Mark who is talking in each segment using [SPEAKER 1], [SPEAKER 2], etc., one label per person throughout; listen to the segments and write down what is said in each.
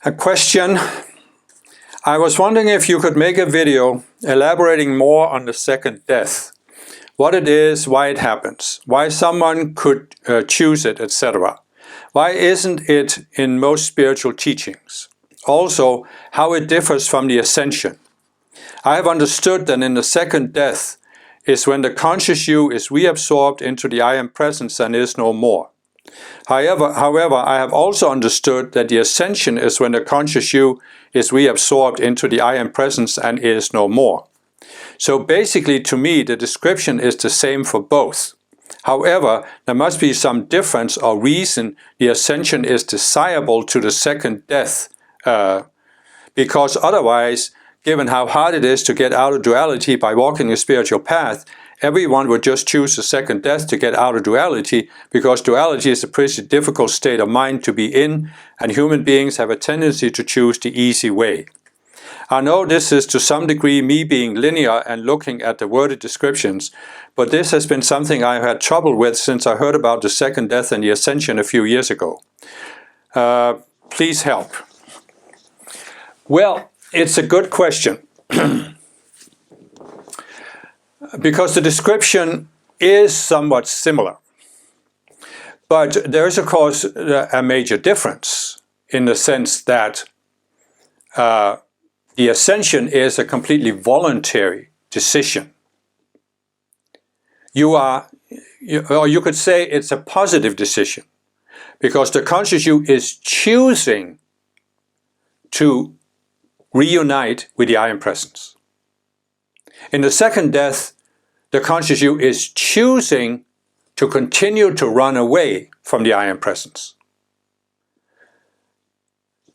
[SPEAKER 1] A question. I was wondering if you could make a video elaborating more on the second death. What it is, why it happens, why someone could choose it, etc. Why isn't it in most spiritual teachings? Also, how it differs from the Ascension. I have understood that in the second death is when the conscious you is reabsorbed into the I Am Presence and is no more. However, I have also understood that the Ascension is when the conscious you is reabsorbed into the I Am Presence and is no more. So basically, to me, the description is the same for both. However, there must be some difference or reason the Ascension is desirable to the second death, because otherwise, given how hard it is to get out of duality by walking the spiritual path, everyone would just choose the second death to get out of duality, because duality is a pretty difficult state of mind to be in, and human beings have a tendency to choose the easy way. I know this is to some degree me being linear and looking at the worded descriptions, but this has been something I've had trouble with since I heard about the second death and the Ascension a few years ago. Please help. Well, it's a good question. Because the description is somewhat similar. But there is, of course, a major difference in the sense that the Ascension is a completely voluntary decision. Or you could say it's a positive decision, because the conscious you is choosing to reunite with the I Am Presence. In the second death, the conscious you is choosing to continue to run away from the I Am Presence.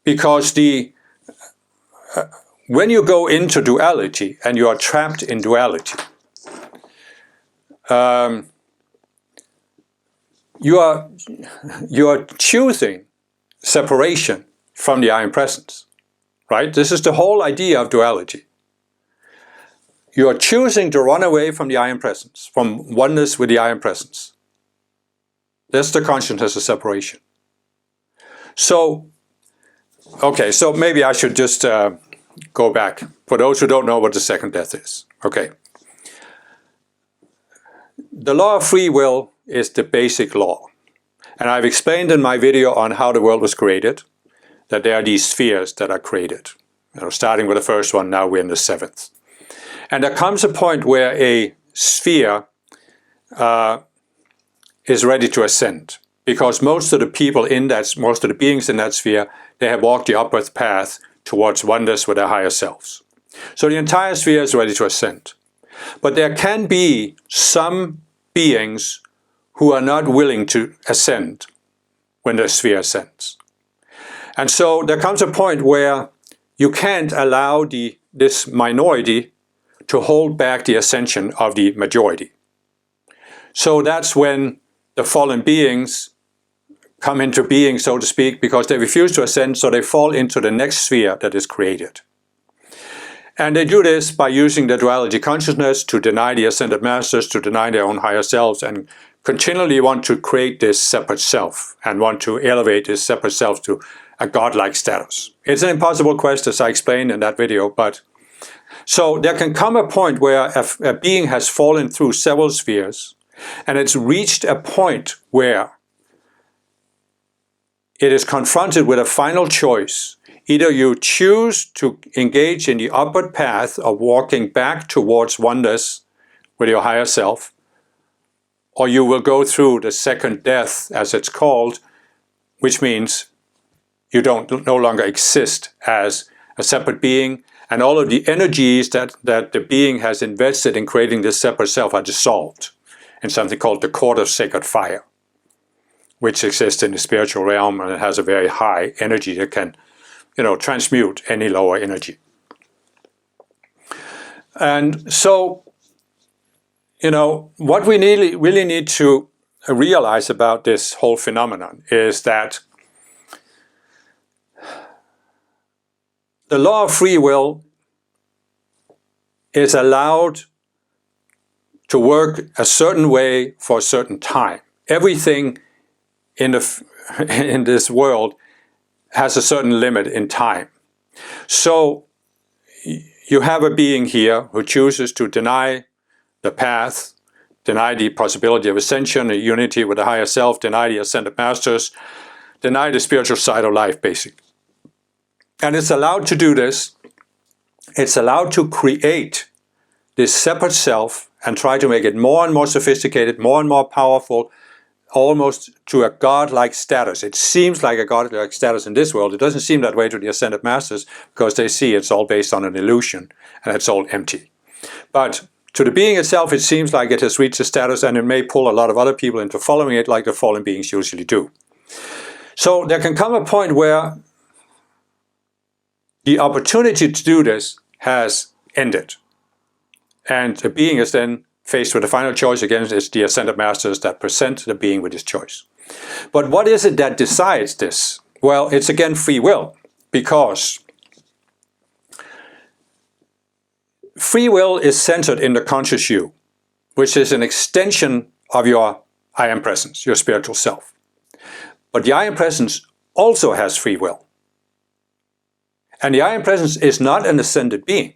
[SPEAKER 1] Because when you go into duality and you are trapped in duality, you are choosing separation from the I Am Presence. Right? This is the whole idea of duality. You are choosing to run away from the I Am Presence, from oneness with the I Am Presence. That's the consciousness of separation. So, okay, so maybe I should just go back, for those who don't know what the second death is. Okay. The law of free will is the basic law. And I've explained in my video on how the world was created, that there are these spheres that are created. Starting with the first one, now we're in the seventh. And there comes a point where a sphere is ready to ascend, because most of the people most of the beings in that sphere, they have walked the upward path towards oneness with their higher selves. So the entire sphere is ready to ascend. But there can be some beings who are not willing to ascend when the sphere ascends. And so there comes a point where you can't allow this minority to hold back the ascension of the majority. So that's when the fallen beings come into being, so to speak, because they refuse to ascend, so they fall into the next sphere that is created. And they do this by using the duality consciousness to deny the ascended masters, to deny their own higher selves, and continually want to create this separate self and want to elevate this separate self to a godlike status. It's an impossible quest, as I explained in that video, but so there can come a point where a being has fallen through several spheres, and it's reached a point where it is confronted with a final choice. Either you choose to engage in the upward path of walking back towards oneness with your higher self, or you will go through the second death, as it's called, which means you no longer exist as a separate being, and all of the energies that the being has invested in creating this separate self are dissolved in something called the court of sacred fire, which exists in the spiritual realm, and it has a very high energy that can, transmute any lower energy. And so, what we really need to realize about this whole phenomenon is that the law of free will is allowed to work a certain way for a certain time. Everything in this world has a certain limit in time. So you have a being here who chooses to deny the path, deny the possibility of ascension, a unity with the higher self, deny the ascended masters, deny the spiritual side of life, basically. And it's allowed to do this. It's allowed to create this separate self and try to make it more and more sophisticated, more and more powerful, almost to a godlike status. It seems like a godlike status in this world. It doesn't seem that way to the ascended masters, because they see it's all based on an illusion and it's all empty. But to the being itself, it seems like it has reached a status, and it may pull a lot of other people into following it, like the fallen beings usually do. So there can come a point where the opportunity to do this has ended. And the being is then faced with the final choice. Again, it's the ascended masters that present the being with his choice. But what is it that decides this? Well, it's again free will, because free will is centered in the conscious you, which is an extension of your I am presence, your spiritual self. But the I am presence also has free will. And the I am presence is not an ascended being.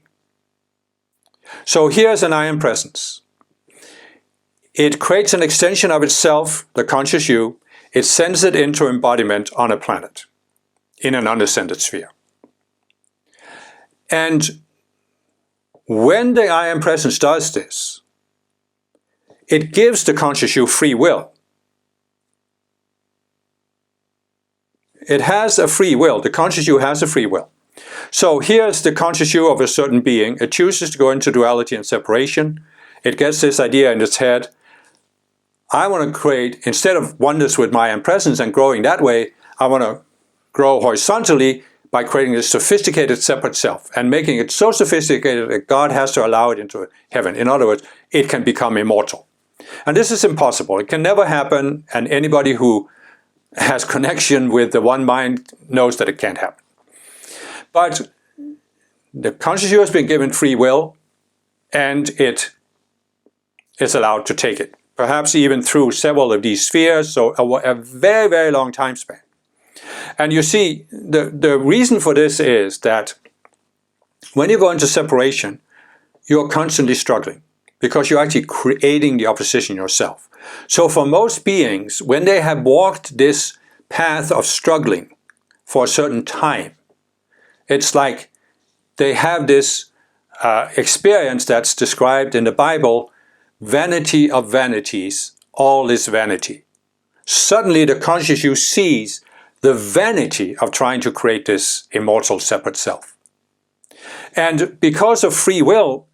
[SPEAKER 1] So here's an I am presence. It creates an extension of itself, the conscious you. It sends it into embodiment on a planet, in an unascended sphere. And when the I am presence does this, it gives the conscious you free will. It has a free will. The conscious you has a free will. So here's the conscious you of a certain being. It chooses to go into duality and separation. It gets this idea in its head. I want to create, instead of oneness with my own presence and growing that way, I want to grow horizontally by creating a sophisticated separate self and making it so sophisticated that God has to allow it into heaven. In other words, it can become immortal. And this is impossible. It can never happen, and anybody who has connection with the one mind knows that it can't happen. But the conscious you has been given free will, and it is allowed to take it, perhaps even through several of these spheres, so a very, very long time span. And you see, the reason for this is that when you go into separation, you're constantly struggling, because you're actually creating the opposition yourself. So for most beings, when they have walked this path of struggling for a certain time, it's like they have this experience that's described in the Bible, vanity of vanities, all is vanity. Suddenly the conscious you sees the vanity of trying to create this immortal separate self. And because of free will,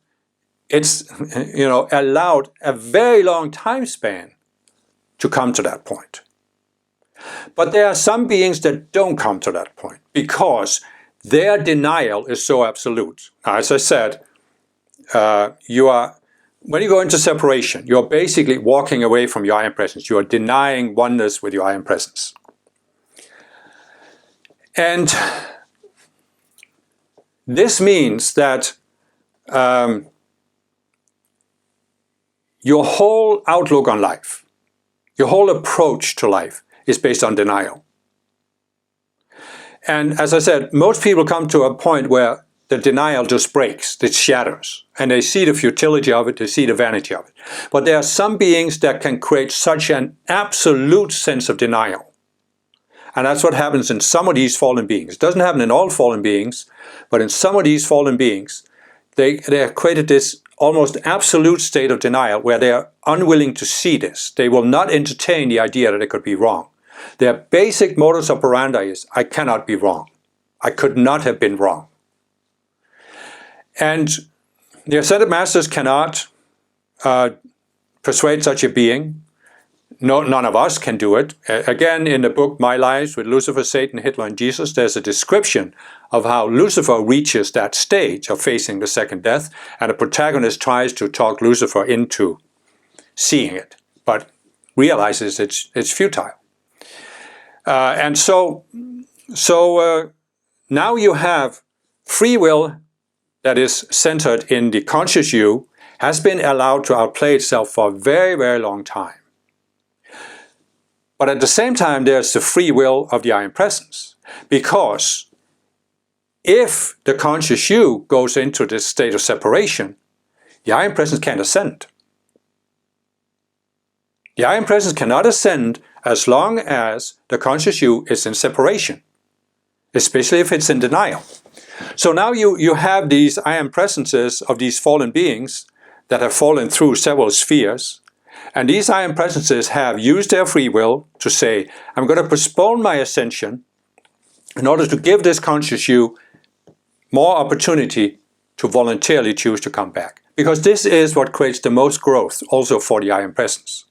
[SPEAKER 1] it's allowed a very long time span to come to that point. But there are some beings that don't come to that point because their denial is so absolute. Now, as I said, when you go into separation, you're basically walking away from your I am presence. You are denying oneness with your I am presence. And this means that your whole outlook on life, your whole approach to life is based on denial. And as I said, most people come to a point where the denial just breaks, it shatters, and they see the futility of it, they see the vanity of it. But there are some beings that can create such an absolute sense of denial. And that's what happens in some of these fallen beings. It doesn't happen in all fallen beings, but in some of these fallen beings, they have created this almost absolute state of denial where they are unwilling to see this. They will not entertain the idea that it could be wrong. Their basic modus operandi is, I cannot be wrong. I could not have been wrong. And the Ascended Masters cannot persuade such a being. No, none of us can do it. Again, in the book My Lives with Lucifer, Satan, Hitler and Jesus, there's a description of how Lucifer reaches that stage of facing the second death, and the protagonist tries to talk Lucifer into seeing it, but realizes it's futile. And so now you have free will that is centered in the conscious you, has been allowed to outplay itself for a very, very long time. But at the same time, there's the free will of the I am presence. Because if the conscious you goes into this state of separation, the I Am Presence can't ascend. The I Am Presence cannot ascend as long as the conscious you is in separation, especially if it's in denial. So now you have these I Am Presences of these fallen beings that have fallen through several spheres. And these I Am Presences have used their free will to say, I'm going to postpone my ascension in order to give this conscious you more opportunity to voluntarily choose to come back. Because this is what creates the most growth also for the I Am Presence.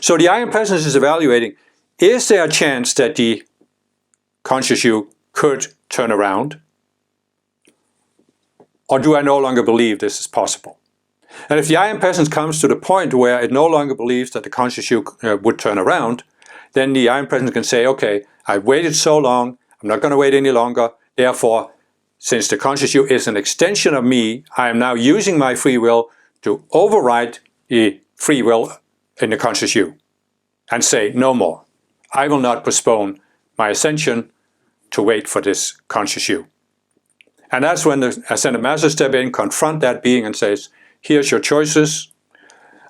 [SPEAKER 1] So the I Am Presence is evaluating, is there a chance that the conscious you could turn around? Or do I no longer believe this is possible? And if the I Am Presence comes to the point where it no longer believes that the conscious you would turn around, then the I Am Presence can say, okay, I've waited so long, I'm not going to wait any longer, therefore, since the conscious you is an extension of me, I am now using my free will to override the free will in the conscious you and say, no more. I will not postpone my ascension to wait for this conscious you. And that's when the Ascended Masters step in, confront that being and says, here's your choices,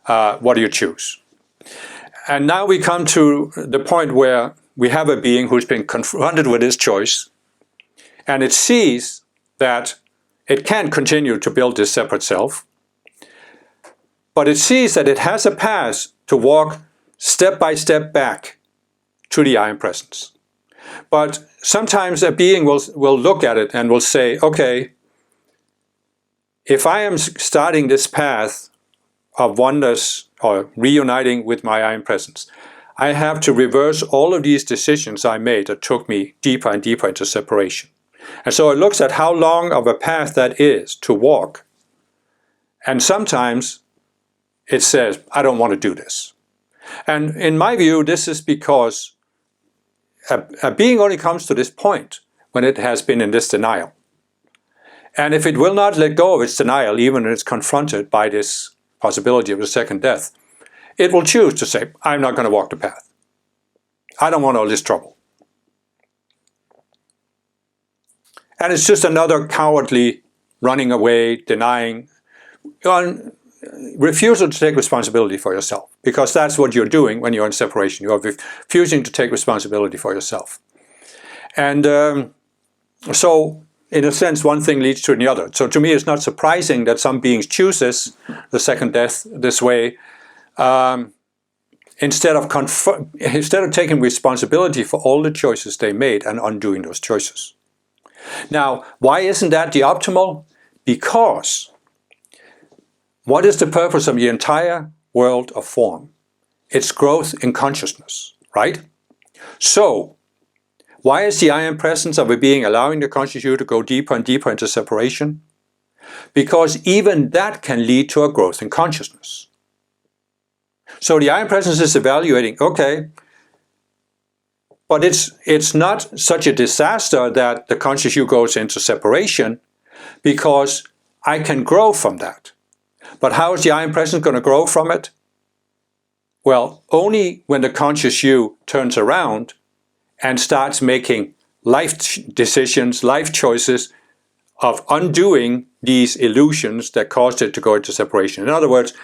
[SPEAKER 1] what do you choose? And now we come to the point where we have a being who's been confronted with this choice, and it sees that it can't continue to build this separate self, but it sees that it has a path to walk step by step back to the I Am Presence. But sometimes a being will look at it and will say, okay, if I am starting this path of oneness or reuniting with my I Am Presence, I have to reverse all of these decisions I made that took me deeper and deeper into separation. And so it looks at how long of a path that is to walk. And sometimes it says, I don't want to do this. And in my view, this is because a being only comes to this point when it has been in this denial. And if it will not let go of its denial, even when it's confronted by this possibility of a second death, it will choose to say, I'm not going to walk the path. I don't want all this trouble. And it's just another cowardly running away, denying, refusal to take responsibility for yourself. Because that's what you're doing when you're in separation. You're refusing to take responsibility for yourself. And so, in a sense, one thing leads to the other. So to me, it's not surprising that some beings choose the second death this way, instead of taking responsibility for all the choices they made and undoing those choices. Now, why isn't that the optimal? Because what is the purpose of the entire world of form? It's growth in consciousness, right? So, why is the I Am Presence of a being allowing the conscious you to go deeper and deeper into separation? Because even that can lead to a growth in consciousness. So the I Am Presence is evaluating, okay, but it's not such a disaster that the conscious you goes into separation, because I can grow from that. But how is the I Am Presence going to grow from it? Well, only when the conscious you turns around and starts making life decisions, life choices of undoing these illusions that caused it to go into separation. In other words,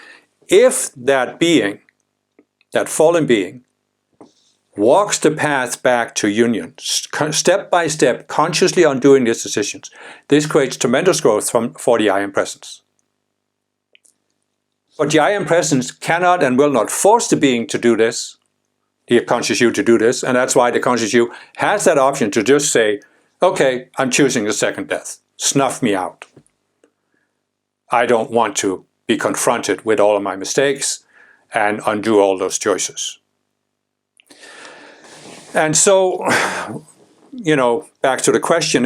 [SPEAKER 1] if that being, that fallen being, walks the path back to union, step by step, consciously undoing these decisions, this creates tremendous growth for the I Am Presence. But the I Am Presence cannot and will not force the being to do this, the conscious you to do this, and that's why the conscious you has that option to just say, okay, I'm choosing the second death. Snuff me out. I don't want to be confronted with all of my mistakes and undo all those choices. And so, back to the question,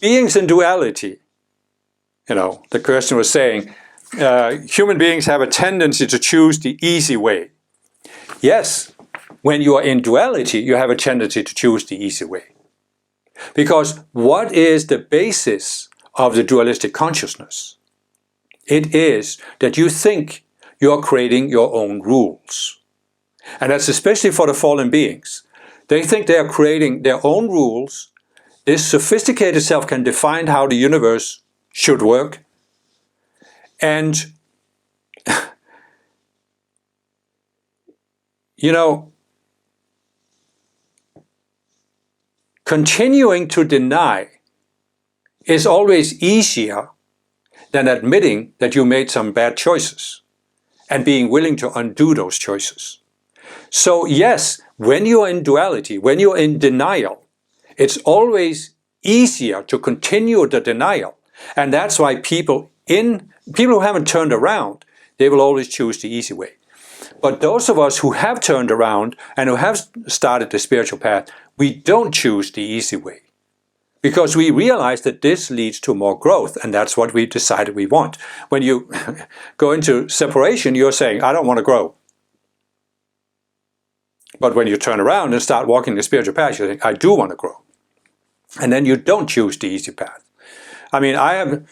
[SPEAKER 1] beings in duality, the question was saying, human beings have a tendency to choose the easy way. Yes, when you are in duality, you have a tendency to choose the easy way. Because what is the basis of the dualistic consciousness? It is that you think you're creating your own rules. And that's especially for the fallen beings. They think they are creating their own rules. This sophisticated self can define how the universe should work. And, you know, continuing to deny is always easier than admitting that you made some bad choices and being willing to undo those choices. So yes, when you're in duality, when you're in denial, it's always easier to continue the denial. And that's why people who haven't turned around, they will always choose the easy way. But those of us who have turned around and who have started the spiritual path, we don't choose the easy way. Because we realize that this leads to more growth, and that's what we decided we want. When you go into separation, you're saying, I don't want to grow. But when you turn around and start walking the spiritual path, you think, I do want to grow. And then you don't choose the easy path. I mean, I've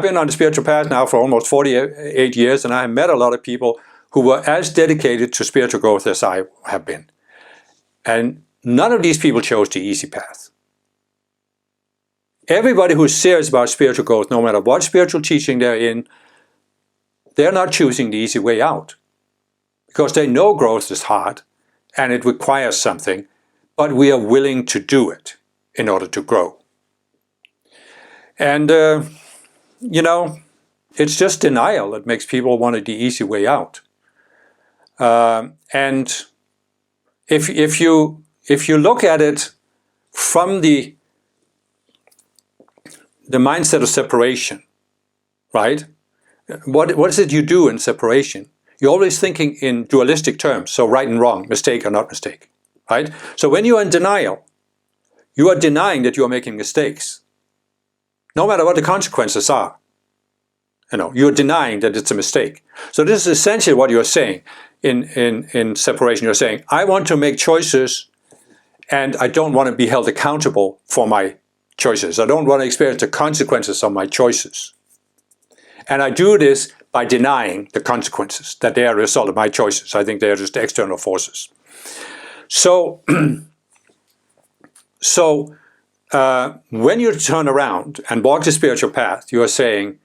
[SPEAKER 1] been on the spiritual path now for almost 48 years, and I have met a lot of people who were as dedicated to spiritual growth as I have been. And none of these people chose the easy path. Everybody who's serious about spiritual growth, no matter what spiritual teaching they're in, they're not choosing the easy way out. Because they know growth is hard and it requires something, but we are willing to do it in order to grow. And, you know, it's just denial that makes people want the easy way out. And if you look at it from the mindset of separation, right? What is it you do in separation? You're always thinking in dualistic terms, so right and wrong, mistake or not mistake, right? So when you are in denial, you are denying that you are making mistakes, no matter what the consequences are. You know, you're denying that it's a mistake. So this is essentially what you're saying in separation. You're saying, I want to make choices and I don't want to be held accountable for my choices. I don't want to experience the consequences of my choices. And I do this by denying the consequences, that they are a result of my choices. I think they are just external forces. So, when you turn around and walk the spiritual path, you are saying,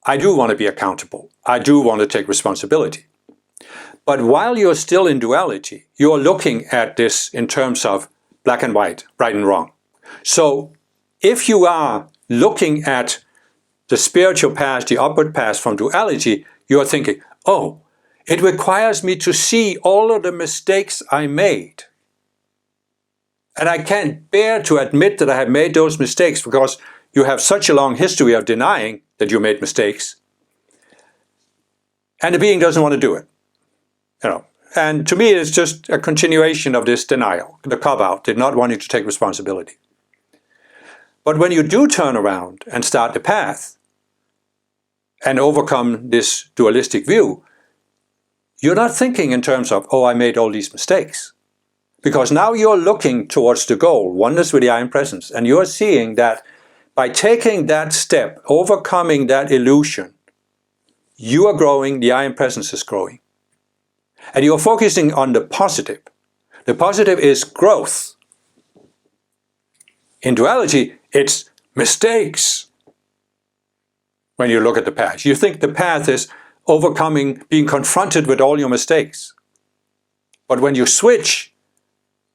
[SPEAKER 1] I do want to be accountable. I do want to take responsibility. But while you're still in duality, you're looking at this in terms of black and white, right and wrong. So if you are looking at the spiritual path, the upward path from duality, you are thinking, oh, it requires me to see all of the mistakes I made. And I can't bear to admit that I have made those mistakes because you have such a long history of denying that you made mistakes. And the being doesn't want to do it. You know. And to me, it's just a continuation of this denial, the cop-out, the not wanting to take responsibility. But when you do turn around and start the path and overcome this dualistic view, you're not thinking in terms of, oh, I made all these mistakes. Because now you're looking towards the goal, oneness with the I Am Presence, and you're seeing that by taking that step, overcoming that illusion, you are growing, the I Am Presence is growing. And you're focusing on the positive. The positive is growth. In duality, it's mistakes. When you look at the path, you think the path is overcoming, being confronted with all your mistakes. But when you switch,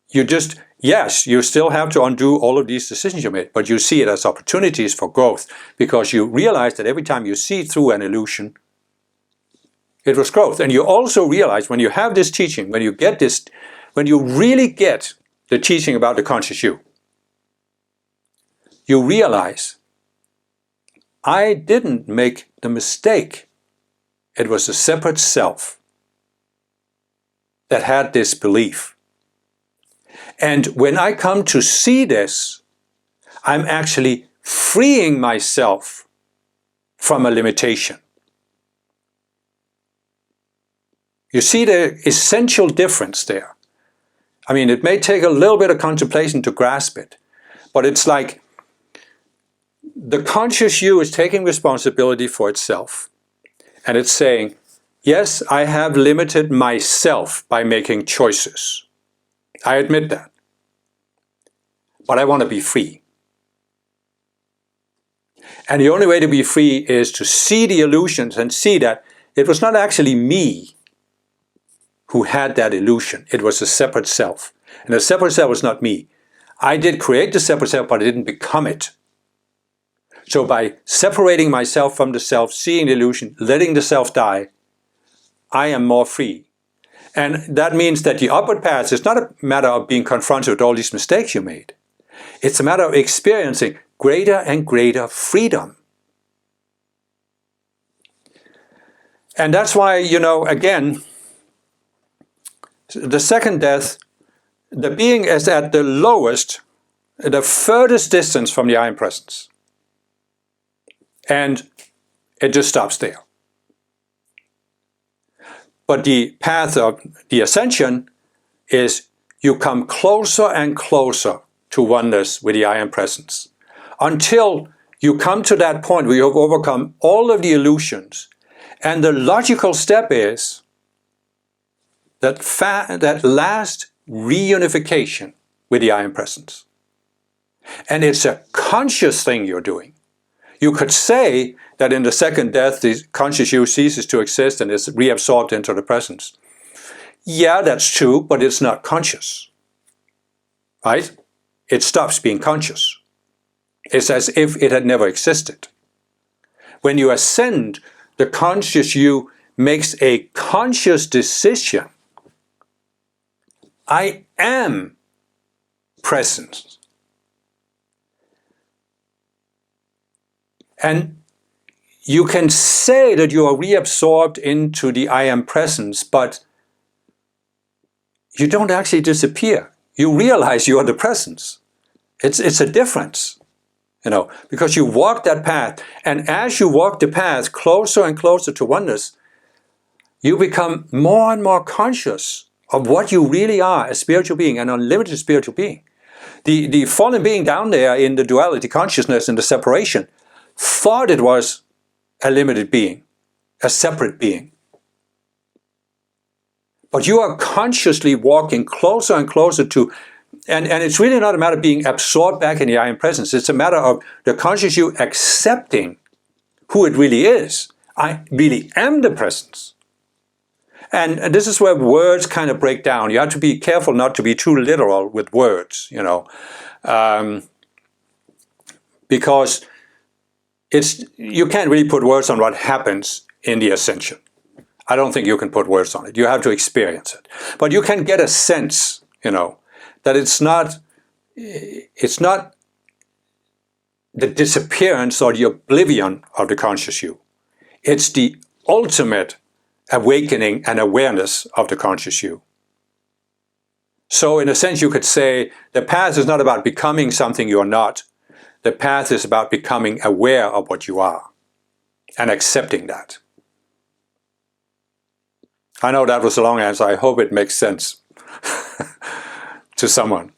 [SPEAKER 1] you just, yes, you still have to undo all of these decisions you made, but you see it as opportunities for growth because you realize that every time you see through an illusion, it was growth. And you also realize when you have this teaching, when you get this, when you really get the teaching about the conscious you, you realize I didn't make the mistake. It was a separate self that had this belief. And when I come to see this, I'm actually freeing myself from a limitation. You see the essential difference there. I mean, it may take a little bit of contemplation to grasp it, but it's like the conscious you is taking responsibility for itself. And it's saying, Yes, I have limited myself by making choices. I admit that. But I want to be free. And the only way to be free is to see the illusions and see that it was not actually me who had that illusion. It was a separate self. And the separate self was not me. I did create the separate self, but I didn't become it. So by separating myself from the self, seeing the illusion, letting the self die, I am more free. And that means that the upward path is not a matter of being confronted with all these mistakes you made. It's a matter of experiencing greater and greater freedom. And that's why, again, the second death, the being is at the lowest, the furthest distance from the I Am Presence. And it just stops there. But the path of the Ascension is you come closer and closer to oneness with the I Am Presence, until you come to that point where you have overcome all of the illusions. And the logical step is that last reunification with the I Am Presence. And it's a conscious thing you're doing. You could say that in the second death, the conscious you ceases to exist and is reabsorbed into the presence. Yeah, that's true, but it's not conscious. Right? It stops being conscious. It's as if it had never existed. When you ascend, the conscious you makes a conscious decision. I am presence. And you can say that you are reabsorbed into the I Am Presence, but you don't actually disappear. You realize you are the presence. It's a difference, because you walk that path. And as you walk the path closer and closer to oneness, you become more and more conscious of what you really are, a spiritual being, an unlimited spiritual being. The fallen being down there in the duality consciousness and the separation thought it was a limited being, a separate being. But you are consciously walking closer and closer to, and it's really not a matter of being absorbed back in the I Am Presence. It's a matter of the conscious you accepting who it really is. I really am the presence. And this is where words kind of break down. You have to be careful not to be too literal with words, because you can't really put words on what happens in the Ascension. I don't think you can put words on it. You have to experience it. But you can get a sense, that it's not the disappearance or the oblivion of the conscious you. It's the ultimate awakening and awareness of the conscious you. So in a sense you could say the path is not about becoming something you are not. The path is about becoming aware of what you are and accepting that. I know that was a long answer. I hope it makes sense to someone.